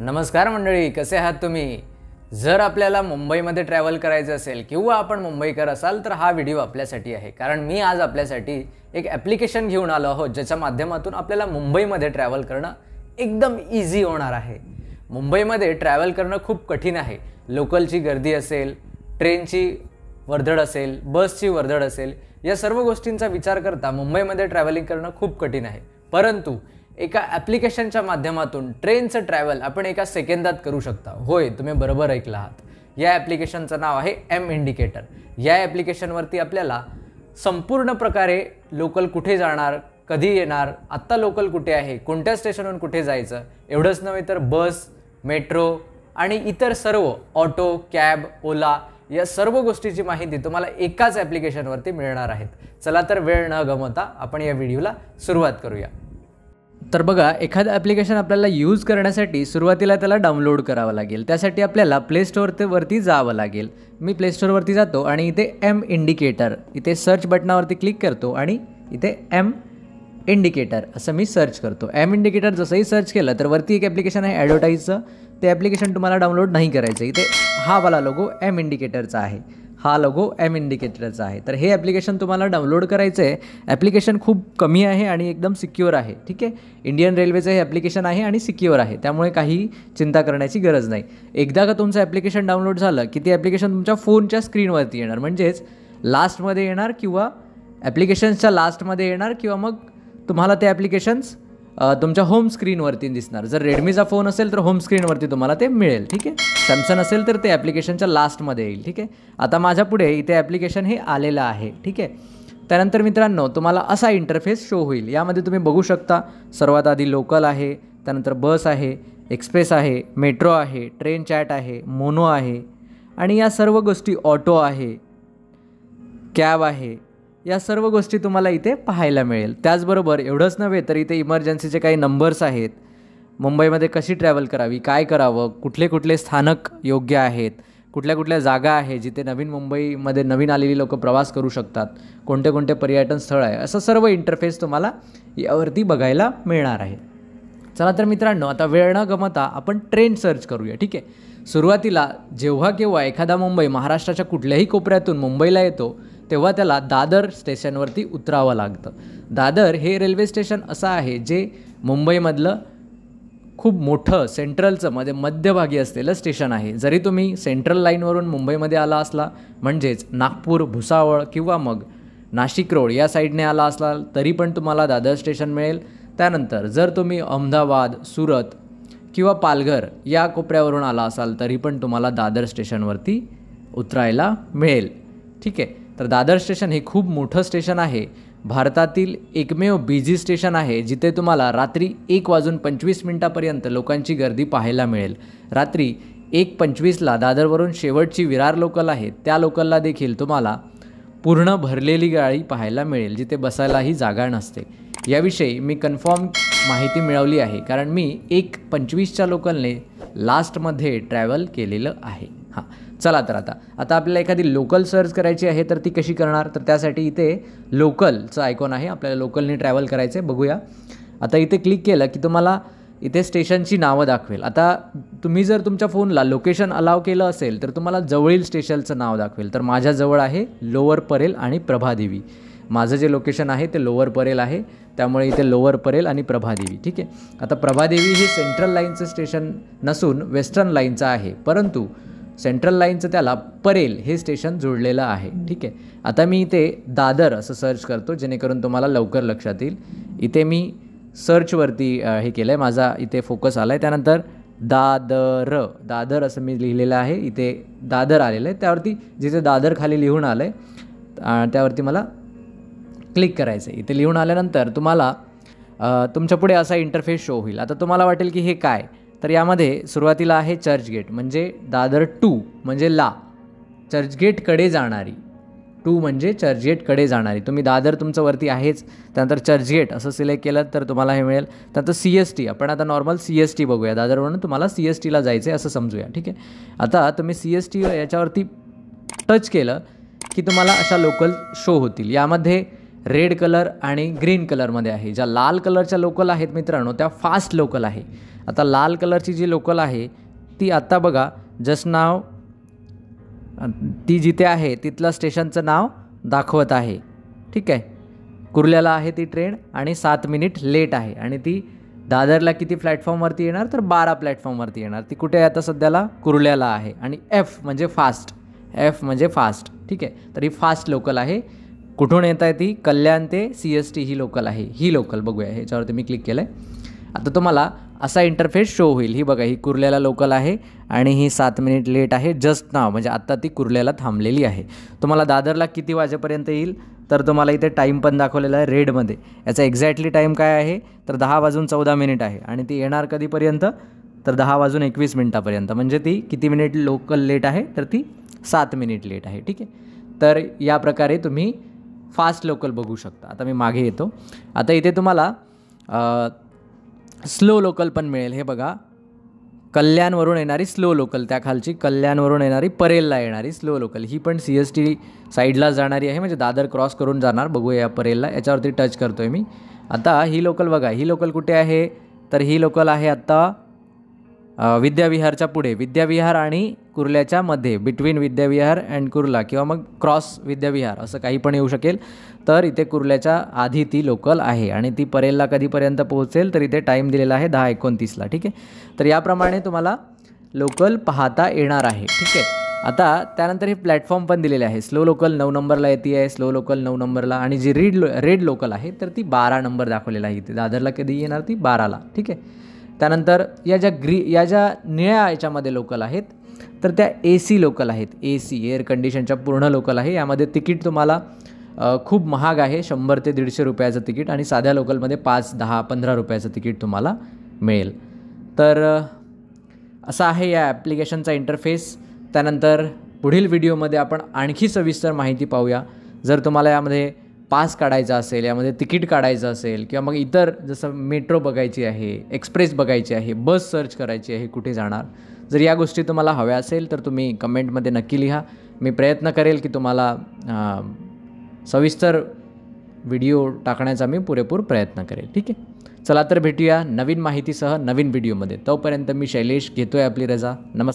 नमस्कार मंडळी, कसे आहात तुम्ही? जर आपल्याला मुंबईमध्ये ट्रॅव्हल करायचं असेल किंवा आपण मुंबईकर असाल तर हा व्हिडिओ आपल्यासाठी आहे. कारण मी आज आपल्यासाठी एक ॲप्लिकेशन घेऊन आलो आहोत ज्याच्या माध्यमातून आपल्याला मुंबईमध्ये ट्रॅव्हल करणं एकदम इझी होणार आहे. मुंबईमध्ये ट्रॅव्हल करणं खूप कठीण आहे. लोकलची गर्दी असेल, ट्रेनची वर्दळ असेल, बसची वर्दळ असेल, या सर्व गोष्टींचा विचार करता मुंबईमध्ये ट्रॅव्हलिंग करणं खूप कठीण आहे. परंतु एका ॲप्लिकेशनच्या माध्यमातून ट्रेनचं ट्रॅव्हल आपण एका सेकंदात करू शकता. होय, तुम्ही बरोबर ऐकलं आहात. या ॲप्लिकेशनचं नाव आहे एम इंडिकेटर. या ॲप्लिकेशनवरती आपल्याला संपूर्ण प्रकारे लोकल कुठे जाणार, कधी येणार, आत्ता लोकल कुठे आहे, कोणत्या स्टेशनवरून कुठे जायचं, एवढंच नव्हे तर बस, मेट्रो आणि इतर सर्व ऑटो, कॅब, ओला या सर्व गोष्टीची माहिती तुम्हाला एकाच ॲप्लिकेशनवरती मिळणार आहेत. चला तर वेळ न गमावता आपण या व्हिडिओला सुरुवात करूया. तर बघा, एखादं ॲप्लिकेशन आपल्याला यूज करण्यासाठी सुरुवातीला त्याला डाउनलोड करावं लागेल. त्यासाठी आपल्याला प्ले स्टोअरवरती जावं लागेल. मी प्ले स्टोअरवरती जातो आणि इथे एम इंडिकेटर इथे सर्च बटनावरती क्लिक करतो आणि इथे एम इंडिकेटर असं मी सर्च करतो. एम इंडिकेटर जसंही सर्च केलं तर वरती एक ॲप्लिकेशन आहे ॲडव्हर्टाईजचं. ते ॲप्लिकेशन तुम्हाला डाउनलोड नाही करायचं. इथे हा वाला लोगो एम इंडिकेटरचा आहे, हा लोगो एम इंडिकेटरचा आहे. तर हे ॲप्लिकेशन तुम्हाला डाउनलोड करायचं आहे. ॲप्लिकेशन खूप कमी आहे आणि एकदम सिक्युअर आहे. ठीक आहे, इंडियन रेल्वेचं हे ॲप्लिकेशन आहे आणि सिक्युअर आहे, त्यामुळे काही चिंता करण्याची गरज नाही. एकदा का तुमचं ॲप्लिकेशन डाउनलोड झालं की ते ॲप्लिकेशन तुमच्या फोनच्या स्क्रीनवरती येणार, म्हणजेच लास्टमध्ये येणार किंवा ॲप्लिकेशन्सच्या लास्टमध्ये येणार किंवा मग तुम्हाला ते ॲप्लिकेशन्स तुमच्या होम स्क्रीनवरती दिसणार. जर रेडमीचा फोन असेल तर होम स्क्रीनवरती तुम्हाला ते मिळेल. ठीक आहे, सॅमसंग असेल तर ते ॲप्लिकेशनच्या लास्टमध्ये येईल. ठीक आहे, आता माझ्या पुढे इथे ॲप्लिकेशन हे आलेलं आहे. ठीक आहे, त्यानंतर मित्रांनो तुम्हाला असा इंटरफेस शो होईल. यामध्ये तुम्ही बघू शकता सर्वात आधी लोकल आहे, त्यानंतर बस आहे, एक्सप्रेस आहे, मेट्रो आहे, ट्रेन चॅट आहे, मोनो आहे आणि या सर्व गोष्टी, ऑटो आहे, कॅब आहे, या सर्व गोष्टी तुम्हाला इथे पाहायला मिळेल. त्याचबरोबर एवढंच नव्हे तर इथे इमर्जन्सीचे काही नंबर्स आहेत. मुंबईमध्ये कशी ट्रॅव्हल करावी, काय करावं, कुठले कुठले स्थानक योग्य आहेत, कुठल्या कुठल्या जागा आहे जिथे मुंबईमध्ये नवीन आलेली लोक प्रवास करू शकतात, कोणते कोणते पर्यटन स्थळ आहे, असं सर्व इंटरफेस तुम्हाला यावरती बघायला मिळणार आहे. चला तर मित्रांनो, आता वेळ न गमावता आपण ट्रेन सर्च करूया. ठीक आहे, सुरुवातीला जेव्हा केव्हा एखादा महाराष्ट्राच्या कुठल्याही कोपऱ्यातून मुंबईला येतो तेव्हा त्याला दादर स्टेशनवरती उतरावं लागतं. दादर हे रेल्वे स्टेशन असं आहे जे मुंबईमधलं खूप मोठं सेंट्रलचं मध्यभागी असलेलं स्टेशन आहे. जरी तुम्ही सेंट्रल लाईनवरून मुंबईमध्ये आला असला, म्हणजेच नागपूर, भुसावळ किंवा मग नाशिक रोड या साईडने आला असला तरी पण तुम्हाला दादर स्टेशन मिळेल. त्यानंतर जर तुम्ही अहमदाबाद, सुरत किंवा पालघर या कोपऱ्यावरून आला असाल तरी पण तुम्हाला दादर स्टेशनवरती उतरायला मिळेल. ठीक आहे, तर दादर स्टेशन हे खूप मोठं स्टेशन आहे. भारतातील एकमेव बिझी स्टेशन आहे जिथे तुम्हाला रात्री 1:25 लोकांची गर्दी पाहायला मिळेल. रात्री 1:25 दादरवरून शेवटची विरार लोकल आहे त्या लोकलला देखील तुम्हाला पूर्ण भरलेली गाडी पाहायला मिळेल जिथे बसायलाही जागा नसते. याविषयी मी कन्फर्म माहिती मिळवली आहे कारण मी 1:25 लोकलने लास्टमध्ये ट्रॅव्हल केलेलं आहे. हां, चला तर आता आपल्याला एखादी लोकल सर्च करायची आहे तर ती कशी करणार, तर त्यासाठी इथे लोकलचं आयकॉन आहे, आपल्याला लोकलने ट्रॅव्हल करायचं आहे. बघूया, आता इथे क्लिक केलं की तुम्हाला इथे स्टेशनची नावं दाखवेल. आता तुम्ही जर तुमच्या फोनला लोकेशन अलाव केलं असेल तर तुम्हाला जवळील स्टेशनचं नाव दाखवेल. तर माझ्याजवळ आहे लोअर परेल आणि प्रभादेवी. माझं जे लोकेशन आहे ते लोअर परेल आहे, त्यामुळे इथे लोअर परेल आणि प्रभादेवी. ठीक आहे, आता प्रभादेवी हे सेंट्रल लाईनचं स्टेशन नसून वेस्टर्न लाईनचं आहे, परंतु सेंट्रल लाईनचं त्याला परेल हे स्टेशन जोडलेलं आहे. ठीक आहे, आता मी इथे दादर असं सर्च करतो जेणेकरून तुम्हाला लवकर लक्षात येईल. इथे मी सर्चवरती हे केलं आहे, माझा इथे फोकस आला आहे. त्यानंतर दादर असं मी लिहिलेलं आहे, इथे दादर आलेलं आहे. त्यावरती जिथे दादर खाली लिहून आलं आहे त्यावरती मला क्लिक करायचं आहे. इथे लिहून आल्यानंतर तुम्हाला तुमच्या पुढे असा इंटरफेस शो होईल. आता तुम्हाला वाटेल की हे काय, तर यामध्ये सुरुवातीला आहे चर्चगेट, म्हणजे दादर 2 म्हणजे चर्चगेटकडे जाणारी, 2 म्हणजे चर्चगेटकडे जाणारी. तुम्ही दादर तुमचं वरती आहेच, त्यानंतर चर्चगेट असं सिलेक्ट केलं तर तुम्हाला हे मिळेल. त्यानंतर CST, आपण आता नॉर्मल CST बघूया. दादरवरून तुम्हाला CSTला जायचं आहे असं समजूया. ठीक आहे, आता तुम्ही CST याच्यावरती टच केलं की तुम्हाला अशा लोकल शो होतील. यामध्ये रेड कलर आणि ग्रीन कलरमध्ये आहे. ज्या लाल कलरच्या लोकल आहेत मित्रांनो त्या फास्ट लोकल आहे. आता लाल कलरची जी लोकल आहे ती आत्ता बघा जस्ट नाव ती जिथे आहे तिथलं स्टेशनचं नाव दाखवत आहे. ठीक आहे, कुर्ल्याला आहे ती ट्रेन आणि 7 मिनिट लेट आहे आणि ती दादरला किती प्लॅटफॉर्मवरती येणार तर 12 प्लॅटफॉर्मवरती येणार. ती कुठे आहे आता सध्याला कुर्ल्याला आहे. आणि एफ म्हणजे फास्ट, एफ म्हणजे फास्ट. ठीक आहे, तर ही फास्ट लोकल आहे. कुठून येत आहे ती? कल्याण ते CST ही लोकल आहे. ही लोकल बघूया, ह्याच्यावरती मी क्लिक केलं आहे. आता तुम्हाला असा इंटरफेस शो होईल. ही बघा, ही कुर्ल्याला लोकल आहे आणि ही 7 मिनिट लेट आहे जस्ट नाव, म्हणजे आत्ता ती कुर्ल्याला थांबलेली आहे. तुम्हाला दादरला किती वाजेपर्यंत येईल तर तुम्हाला इथे टाईम पण दाखवलेला आहे रेडमध्ये. याचा एक्झॅक्टली टाईम काय आहे तर 10:14 आहे आणि ती येणार कधीपर्यंत तर 10:21 म्हणजे ती किती मिनिट लोकल लेट आहे तर ती 7 मिनिट लेट आहे. ठीक आहे, तर या प्रकारे तुम्ही फास्ट लोकल बघू शकता. आता मी मागे येतो. आता इथे तुम्हाला स्लो लोकल पण मिळेल. हे बघा, कल्याणवरून येणारी स्लो लोकल, त्या खालची कल्याणवरून येणारी परेलला येणारी स्लो लोकल, ही पण CST साईडला जाणारी आहे, म्हणजे दादर क्रॉस करून जाणार. बघूया या परेलला, याच्यावरती टच करतो आहे मी. आता ही लोकल बघा, ही लोकल कुठे आहे तर ही लोकल आहे आत्ता विद्याविहारच्या पुढे, विद्याविहार आणि कुर्ल्याच्या मध्ये, बिटवीन विद्याविहार अँड कुर्ला किंवा मग क्रॉस विद्याविहार असं काही पण येऊ शकेल. तर इथे कुर्ल्याच्या आधी ती लोकल आहे आणि ती परेलला कधीपर्यंत पोहोचेल तर इथे टाईम दिलेला आहे 10:29 ठीक आहे, तर याप्रमाणे तुम्हाला लोकल पाहता येणार आहे. ठीक आहे, आता त्यानंतर हे प्लॅटफॉर्म पण दिलेले आहे. स्लो लोकल 9 नंबरला येते आहे, स्लो लोकल 9 नंबरला, आणि जी रेड लोकल आहे तर ती 12 नंबर दाखवलेला आहे. इथे दादरला कधी येणार ती 12ला. ठीक आहे, त्यानंतर या ज्या निळ्या याच्यामध्ये लोकल आहेत तर त्या AC लोकल आहेत. AC एअर कंडिशनच्या पूर्ण लोकल आहे. यामध्ये तिकीट तुम्हाला खूप महाग आहे, 100 ते 150 रुपयाचं तिकीट, आणि साध्या लोकलमध्ये 5, 10, 15 रुपयाचं तिकीट तुम्हाला मिळेल. तर असा आहे या ॲप्लिकेशनचा इंटरफेस. त्यानंतर पुढील व्हिडिओमध्ये आपण आणखी सविस्तर माहिती पाहूया. जर तुम्हाला यामध्ये पास काढायचा असेल, यामध्ये तिकीट काढायचं असेल, किंवा मग इतर जसं मेट्रो बघायची आहे, एक्सप्रेस बघायची आहे, बस सर्च करायची आहे कुठे जाणार, जर या गोष्टी तुम्हाला हव्या असेल तर तुम्ही कमेंटमध्ये नक्की लिहा. मी प्रयत्न करेल की तुम्हाला सविस्तर व्हिडिओ टाकण्याचा मी पुरेपूर प्रयत्न करेल. ठीक आहे, चला तर भेटूया नवीन माहितीसह नवीन व्हिडिओमध्ये. तोपर्यंत मी शैलेश घेतोय आपली रजा. नमस्कार.